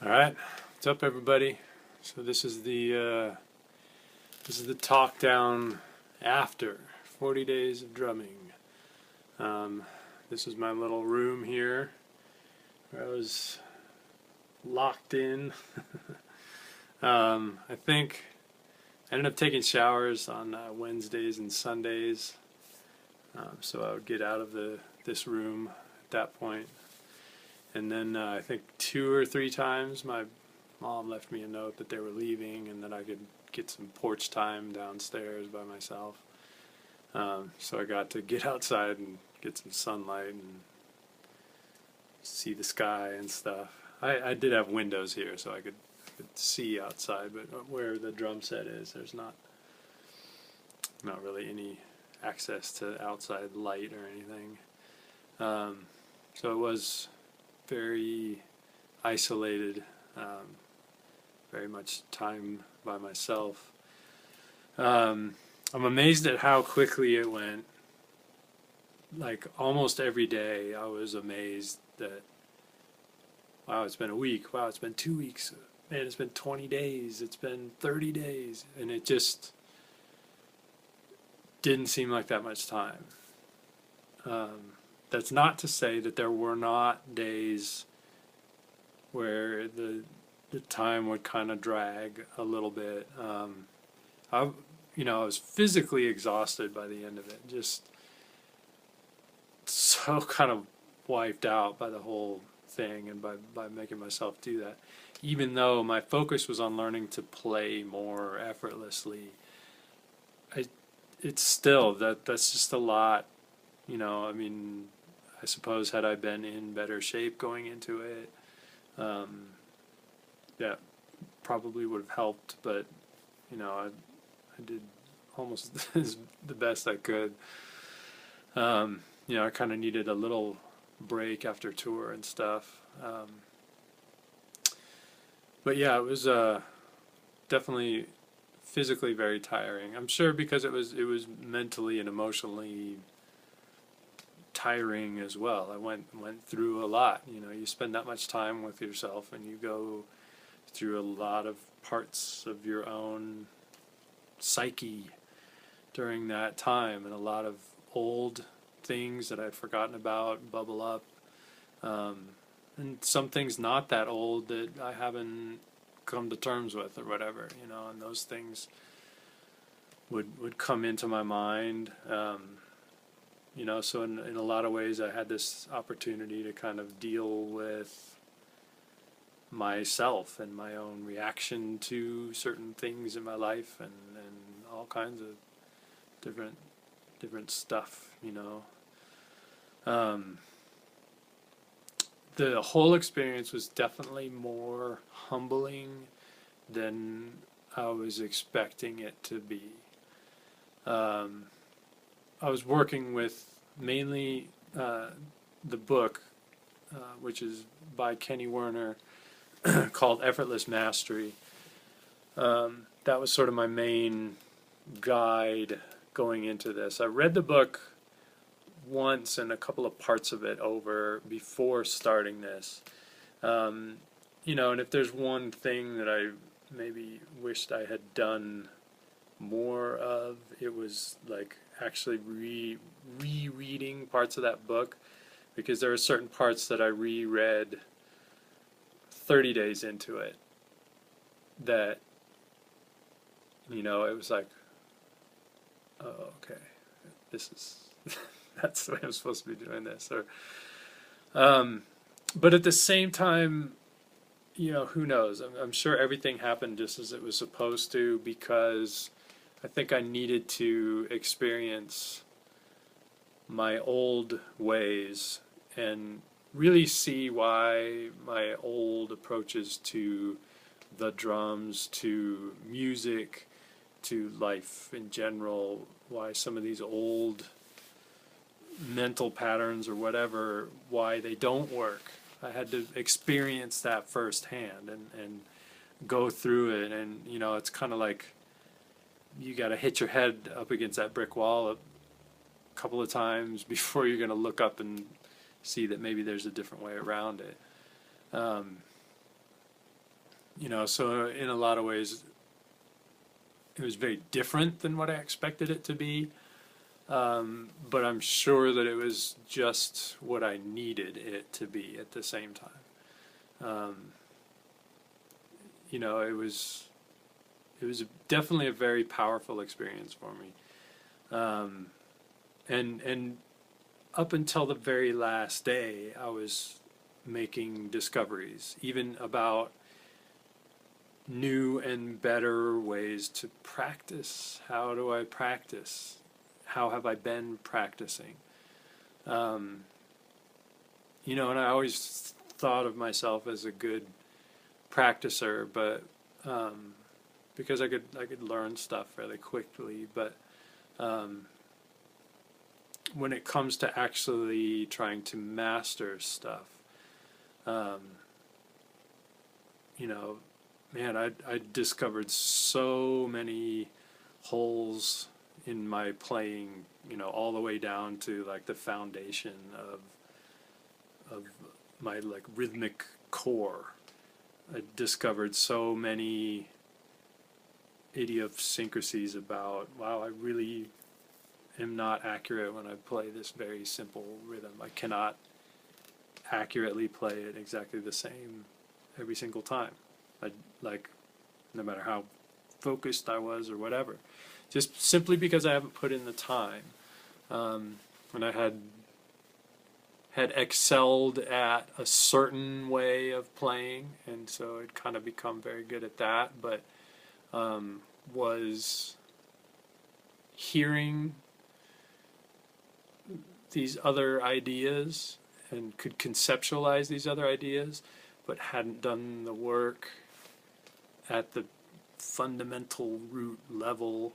All right, what's up, everybody? So this is the talk down after 40 days of drumming. This is my little room here where I was locked in. I think I ended up taking showers on Wednesdays and Sundays, so I would get out of this room at that point. And then I think 2 or 3 times my mom left me a note that they were leaving and that I could get some porch time downstairs by myself. So I got to get outside and get some sunlight and see the sky and stuff. I did have windows here, so I could see outside, but where the drum set is, there's not really any access to outside light or anything. So it was very isolated, very much time by myself. I'm amazed at how quickly it went. Like almost every day I was amazed that, wow, it's been a week, wow, it's been 2 weeks, man, it's been 20 days, it's been 30 days, and it just didn't seem like that much time. That's not to say that there were not days where the time would kind of drag a little bit. I was physically exhausted by the end of it, just so kind of wiped out by the whole thing and by making myself do that. Even though my focus was on learning to play more effortlessly, it's still that's just a lot. I mean, I suppose had I been in better shape going into it, yeah, probably would have helped. But I did almost the best I could. I kind of needed a little break after tour and stuff. But yeah, it was definitely physically very tiring. I'm sure because it was mentally and emotionally tiring as well. I went through a lot. You spend that much time with yourself and you go through a lot of parts of your own psyche during that time, and a lot of old things that I'd forgotten about bubble up, and some things not that old that I haven't come to terms with or whatever, and those things would come into my mind. So in a lot of ways I had this opportunity to kind of deal with myself and my own reaction to certain things in my life, and all kinds of different stuff, The whole experience was definitely more humbling than I was expecting it to be. I was working with mainly the book, which is by Kenny Werner, called Effortless Mastery. That was sort of my main guide going into this. I read the book once and a couple of parts of it over before starting this. And if there's one thing that I maybe wished I had done more of, it was like actually rereading parts of that book, because there are certain parts that I reread 30 days into it that it was like, oh, okay, this is that's the way I'm supposed to be doing this. Or but at the same time, who knows? I'm sure everything happened just as it was supposed to, because I think I needed to experience my old ways and really see why my old approaches to the drums, to music, to life in general, why some of these old mental patterns or whatever, why they don't work. I had to experience that firsthand and go through it, and it's kind of like you got to hit your head up against that brick wall a couple of times before you're going to look up and see that maybe there's a different way around it. So in a lot of ways, it was very different than what I expected it to be. But I'm sure that it was just what I needed it to be at the same time. Um, it was definitely a very powerful experience for me. Um, and up until the very last day, I was making discoveries, even about new and better ways to practice. How do I practice? How have I been practicing? Um, and I always thought of myself as a good practicer, but because I could learn stuff fairly quickly, but um, when it comes to actually trying to master stuff, um, you know, man, I discovered so many holes in my playing, all the way down to like the foundation of my like rhythmic core. I discovered so many idiosyncrasies about, wow, I really am not accurate when I play this very simple rhythm. I cannot accurately play it exactly the same every single time. Like, no matter how focused I was or whatever, just simply because I haven't put in the time. When I had excelled at a certain way of playing, and so I'd kind of become very good at that, but was hearing these other ideas and could conceptualize these other ideas, but hadn't done the work at the fundamental root level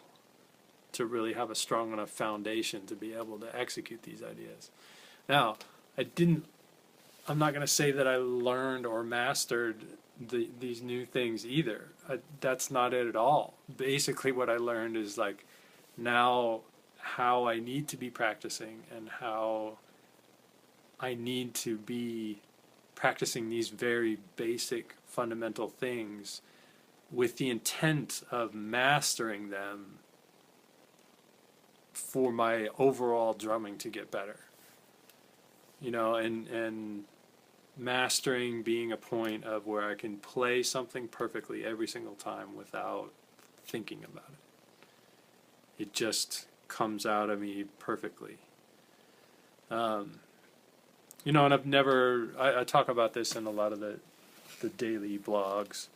to really have a strong enough foundation to be able to execute these ideas. Now, I'm not going to say that I learned or mastered these new things either. That's not it at all. Basically, what I learned is like now how I need to be practicing and how I need to be practicing these very basic fundamental things with the intent of mastering them for my overall drumming to get better. And mastering being a point of where I can play something perfectly every single time without thinking about it. It just comes out of me perfectly. And I talk about this in a lot of the daily blogs.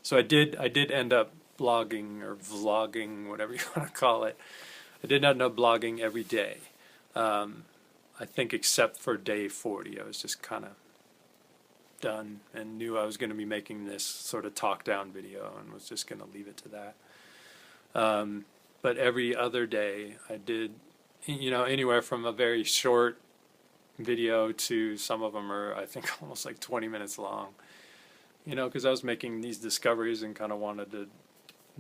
So I did end up blogging or vlogging, whatever you want to call it. I did end up blogging every day. I think except for day 40, I was just kind of done and knew I was going to be making this sort of talk down video and was just going to leave it to that. But every other day I did, anywhere from a very short video to some of them are, I think, almost like 20 minutes long. Because I was making these discoveries and kind of wanted to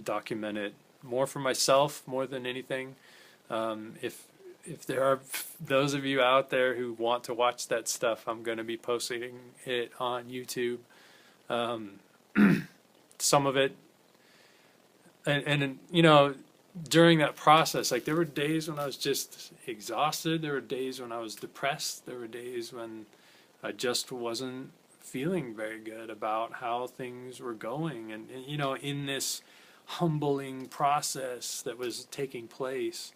document it more for myself more than anything. If there are those of you out there who want to watch that stuff, I'm going to be posting it on YouTube. Some of it, and during that process, like there were days when I was just exhausted. There were days when I was depressed. There were days when I just wasn't feeling very good about how things were going. And in this humbling process that was taking place,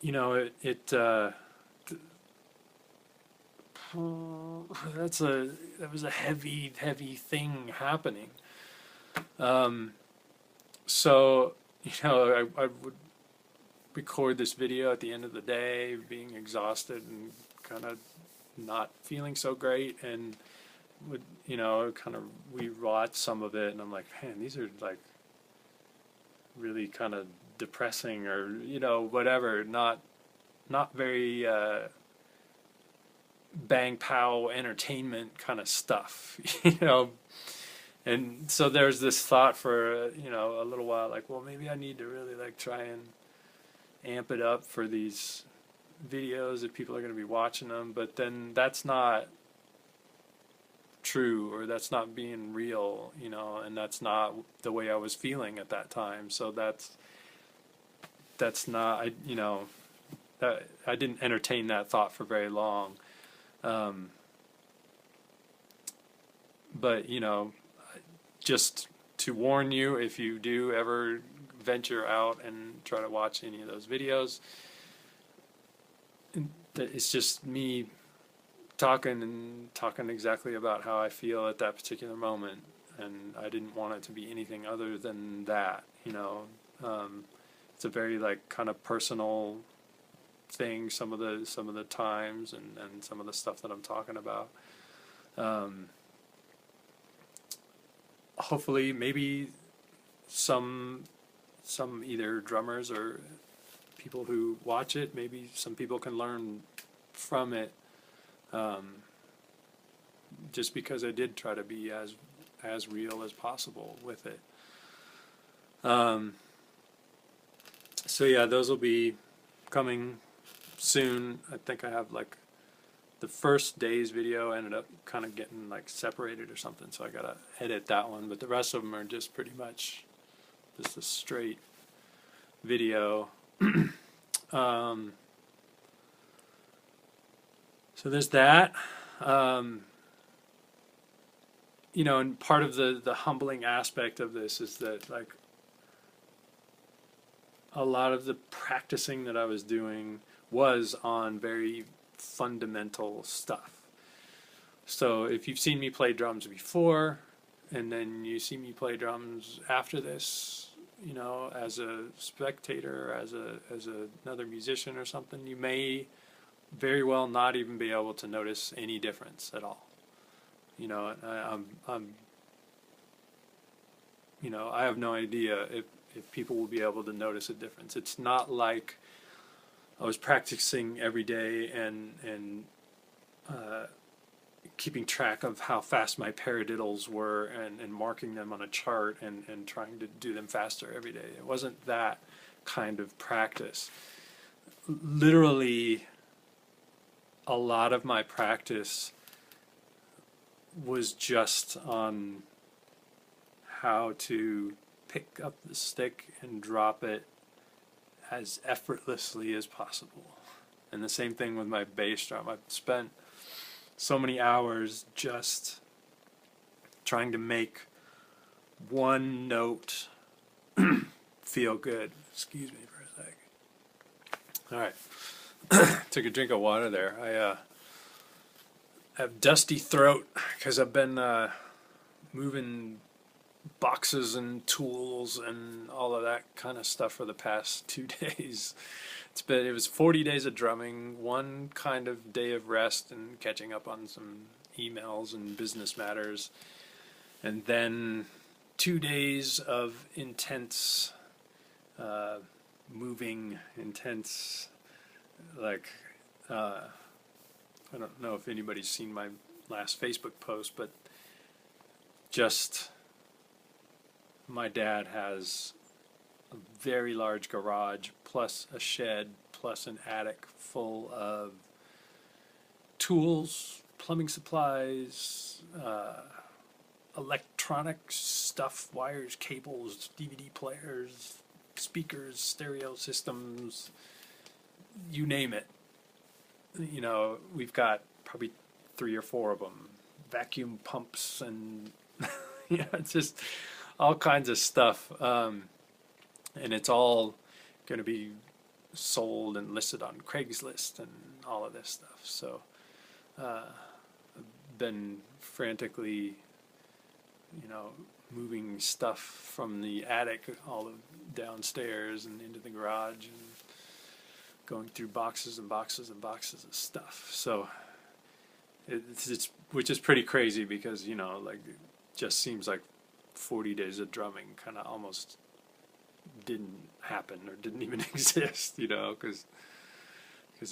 that was a heavy thing happening. So I would record this video at the end of the day, being exhausted and kind of not feeling so great, and would kind of rewatch some of it, and I'm like, man, these are like really kind of depressing, or whatever, not very bang pow entertainment kind of stuff. And so there's this thought for a little while, like, well, maybe I need to really like try and amp it up for these videos if people are going to be watching them. But then that's not true, or that's not being real, you know, and that's not the way I was feeling at that time. So that's not, I, you know, that I didn't entertain that thought for very long. But, you know, just to warn you, if you do ever venture out and try to watch any of those videos, it's just me talking exactly about how I feel at that particular moment, and I didn't want it to be anything other than that, you know. It's a very like kind of personal thing, some of the times and some of the stuff that I'm talking about. Hopefully maybe some either drummers or people who watch it, maybe some people can learn from it, just because I did try to be as real as possible with it. So yeah, those will be coming soon. I think I have like the first day's video ended up kind of getting like separated or something, so I gotta edit that one, but the rest of them are just pretty much just a straight video. So there's that. You know, and part of the humbling aspect of this is that like a lot of the practicing that I was doing was on very fundamental stuff. So if you've seen me play drums before, and then you see me play drums after this, you know, as a spectator, as another musician or something, you may very well not even be able to notice any difference at all. You know, I'm you know, I have no idea if people will be able to notice a difference. It's not like I was practicing every day and keeping track of how fast my paradiddles were and marking them on a chart and trying to do them faster every day. It wasn't that kind of practice. Literally, a lot of my practice was just on how to pick up the stick and drop it as effortlessly as possible. And the same thing with my bass drum. I've spent so many hours just trying to make one note feel good. Excuse me for a sec. All right. Took a drink of water there. I have dusty throat because I've been moving boxes and tools and all of that kind of stuff for the past 2 days. It was 40 days of drumming, one kind of day of rest and catching up on some emails and business matters, and then 2 days of intense moving, intense, like I don't know if anybody's seen my last Facebook post, but just my dad has a very large garage plus a shed plus an attic full of tools, plumbing supplies, electronic stuff, wires, cables, DVD players, speakers, stereo systems, you name it. You know, we've got probably 3 or 4 of them, vacuum pumps and you know, it's just all kinds of stuff, and it's all going to be sold and listed on Craigslist and all of this stuff. So I've been frantically, you know, moving stuff from the attic all downstairs and into the garage and going through boxes and boxes and boxes of stuff. So it's which is pretty crazy because, you know, like it just seems like 40 days of drumming kind of almost didn't happen or didn't even exist, you know, because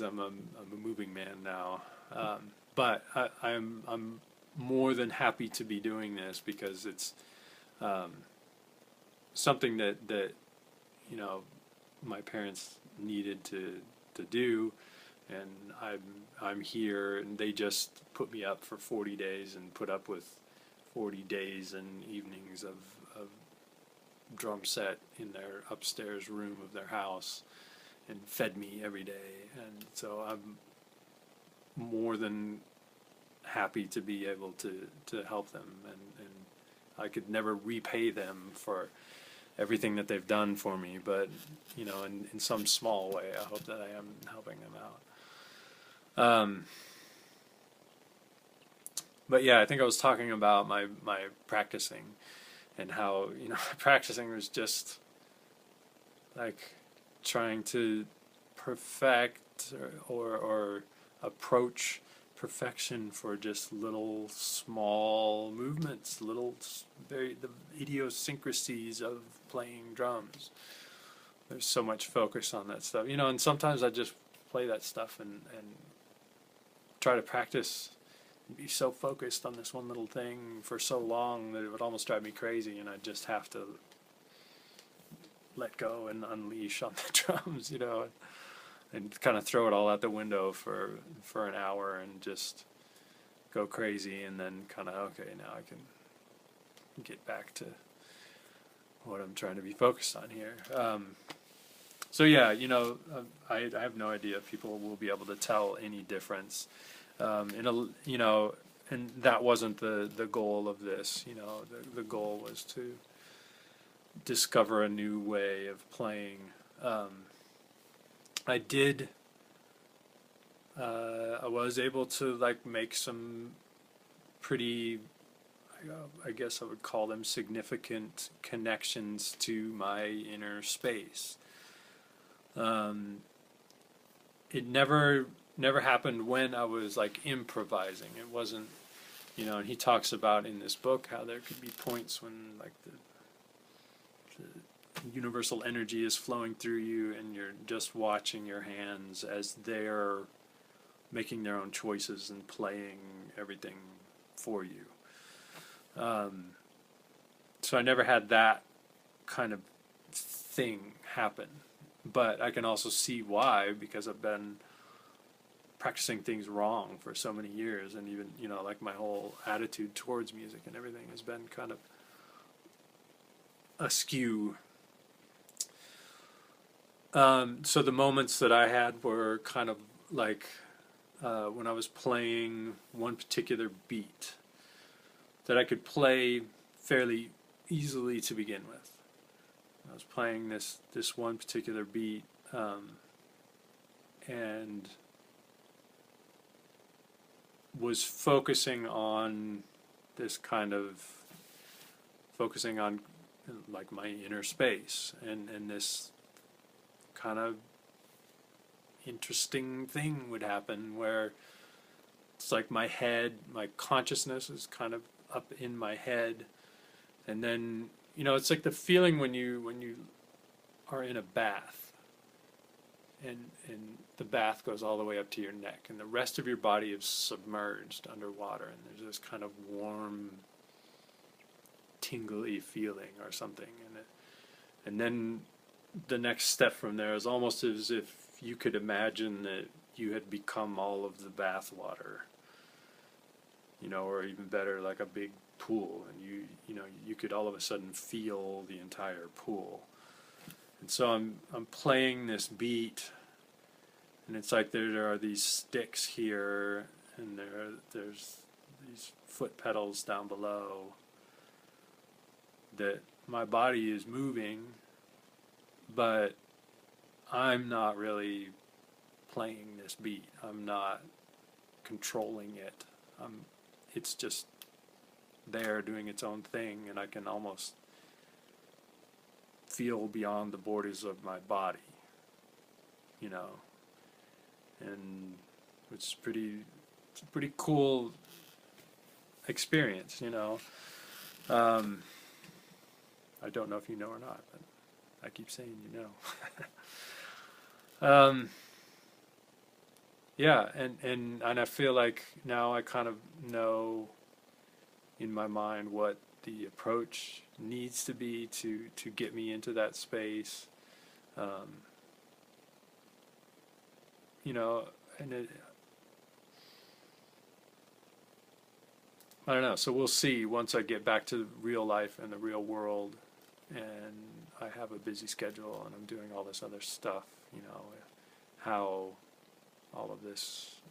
I'm a moving man now. But I'm more than happy to be doing this because it's something that you know my parents needed to do, and I'm here, and they just put me up for 40 days and put up with 40 days and evenings of drum set in their upstairs room of their house, and fed me every day. And so I'm more than happy to be able to help them, and I could never repay them for everything that they've done for me, but in some small way I hope that I am helping them out. But yeah, I think I was talking about my practicing, and how practicing was just like trying to perfect or approach perfection for just little small movements, the idiosyncrasies of playing drums. There's so much focus on that stuff, and sometimes I just play that stuff and try to practice and be so focused on this one little thing for so long that it would almost drive me crazy, and I'd just have to let go and unleash on the drums, and kind of throw it all out the window for an hour and just go crazy, and then kind of, okay, now I can get back to what I'm trying to be focused on here. So yeah, I have no idea if people will be able to tell any difference. And that wasn't the goal of this. The goal was to discover a new way of playing. I was able to make some pretty, I guess I would call them significant connections to my inner space. It never happened when I was improvising. It wasn't, and he talks about in this book how there could be points when the universal energy is flowing through you, and you're just watching your hands as they're making their own choices and playing everything for you. So I never had that kind of thing happen, but I can also see why, because I've been practicing things wrong for so many years, and even my whole attitude towards music and everything has been kind of askew. So the moments that I had were kind of when I was playing one particular beat that I could play fairly easily to begin with. I was playing this one particular beat, and was focusing on my inner space, and this kind of interesting thing would happen where it's like my consciousness is kind of up in my head, and then it's like the feeling when you are in a bath, and the bath goes all the way up to your neck, and the rest of your body is submerged underwater, and there's this kind of warm, tingly feeling or something, and then the next step from there is almost as if you could imagine that you had become all of the bath water, or even better, like a big pool, and you could all of a sudden feel the entire pool. And so I'm playing this beat, and it's like there are these sticks here, and there's these foot pedals down below, that my body is moving, but I'm not really playing this beat. I'm not controlling it. It's just there doing its own thing, and I can almost feel beyond the borders of my body, and it's a pretty cool experience, I don't know if you know or not, but I keep saying yeah, and I feel like now I kind of know in my mind what the approach needs to be to get me into that space. and I don't know. So we'll see once I get back to real life and the real world, and I have a busy schedule and I'm doing all this other stuff. How all of this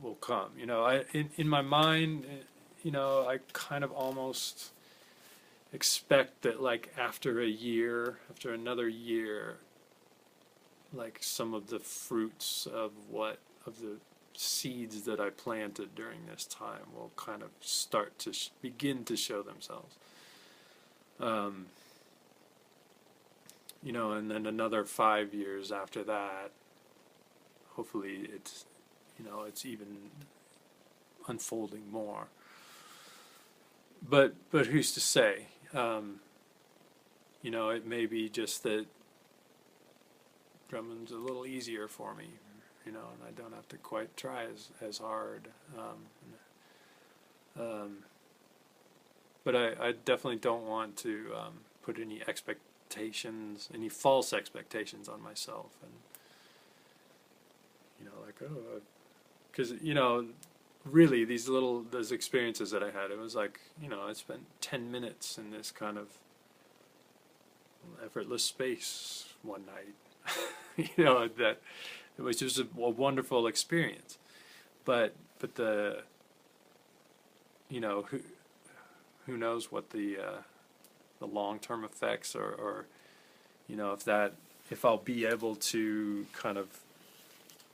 will come. In my mind, I kind of almost expect that, like, after another year, like, some of the fruits of the seeds that I planted during this time will kind of start to begin to show themselves. And then another 5 years after that, hopefully it's even unfolding more. But who's to say? It may be just that drumming's a little easier for me, and I don't have to quite try as hard. But I definitely don't want to put any false expectations on myself, and because really those experiences that I had, it was like, I spent 10 minutes in this kind of effortless space one night. That it was just a wonderful experience, but the who knows what the long-term effects, or if I'll be able to kind of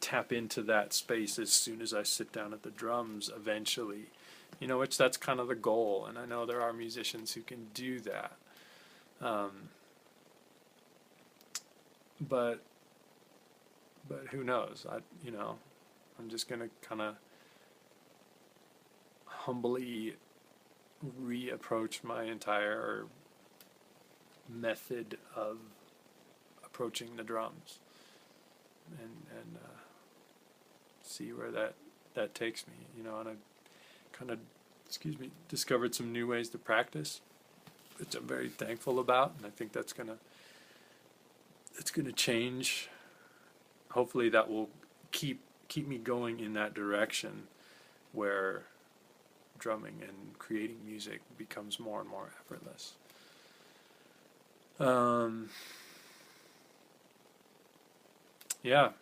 tap into that space as soon as I sit down at the drums eventually, which that's kind of the goal, and I know there are musicians who can do that. But who knows? I'm just gonna kind of humbly reapproach my entire method of approaching the drums, and see where that takes me. And I kind of discovered some new ways to practice, which I'm very thankful about, and I think that's gonna change. Hopefully that will keep me going in that direction, where drumming and creating music becomes more and more effortless. Yeah,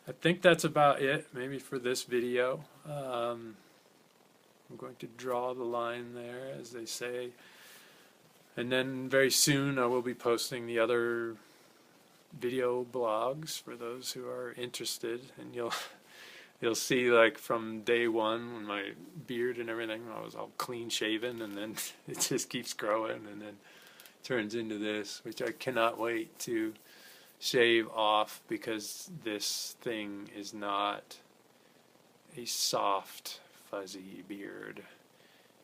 I think that's about it, maybe for this video. I'm going to draw the line there, as they say, and then very soon I will be posting the other video blogs for those who are interested, and you'll see, like, from day one, when my beard and everything, I was all clean shaven, and then it just keeps growing, and then turns into this, which I cannot wait to shave off, because this thing is not a soft, fuzzy beard.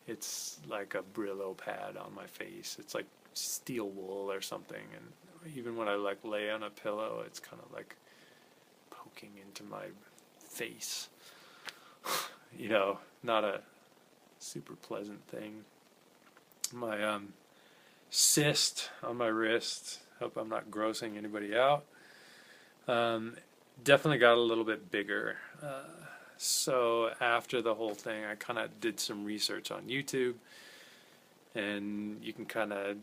It's like a Brillo pad on my face. It's like steel wool or something, and even when I lay on a pillow, it's kind of like poking into my face. Not a super pleasant thing. My cyst on my wrist, hope I'm not grossing anybody out, definitely got a little bit bigger. So after the whole thing, I kind of did some research on YouTube, and you can kind of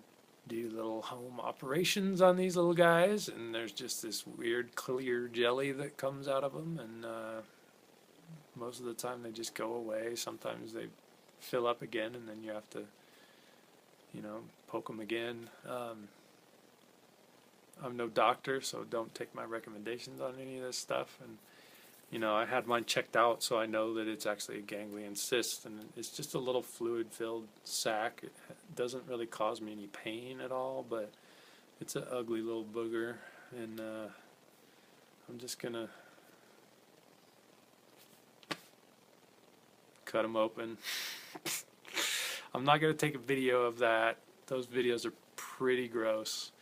do little home operations on these little guys, and there's just this weird clear jelly that comes out of them, and most of the time they just go away. Sometimes they fill up again, and then you have to poke them again. I'm no doctor, so don't take my recommendations on any of this stuff. And I had mine checked out, so I know that it's actually a ganglion cyst, and it's just a little fluid-filled sac. It doesn't really cause me any pain at all, but it's an ugly little booger, and I'm just gonna cut them open. I'm not gonna take a video of that. Those videos are pretty gross,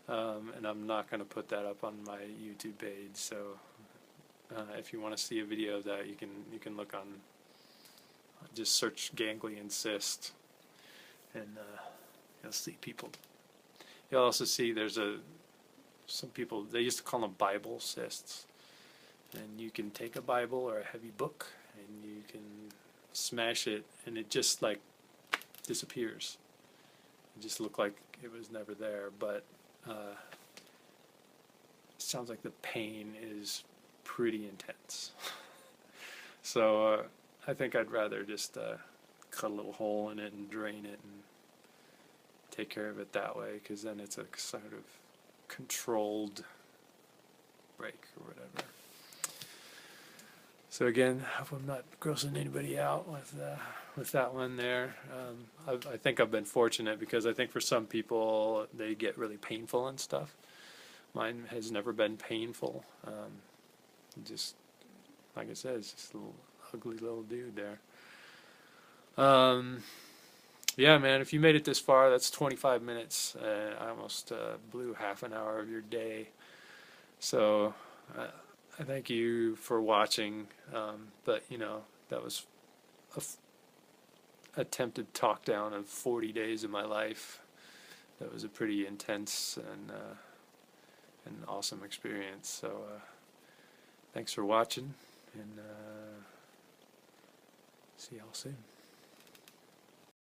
and I'm not gonna put that up on my YouTube page. So if you want to see a video of that, you can look on, just search ganglion cyst, and you'll see people. You'll also see there's a some people, they used to call them Bible cysts. And you can take a Bible or a heavy book and you can smash it and it just like disappears. It just looked like it was never there, but it sounds like the pain is pretty intense. So I think I'd rather just cut a little hole in it and drain it and take care of it that way, because then it's a sort of controlled break or whatever. So again, I hope I'm not grossing anybody out with that one there. I think I've been fortunate, because I think for some people they get really painful and stuff. Mine has never been painful. Just like I said, it's just a little ugly little dude there. Yeah, man, if you made it this far, that's 25 minutes. I almost blew half an hour of your day. So I thank you for watching. But, you know, that was a attempted talk down of 40 days of my life. That was a pretty intense and an awesome experience. So thanks for watching, and see y'all soon.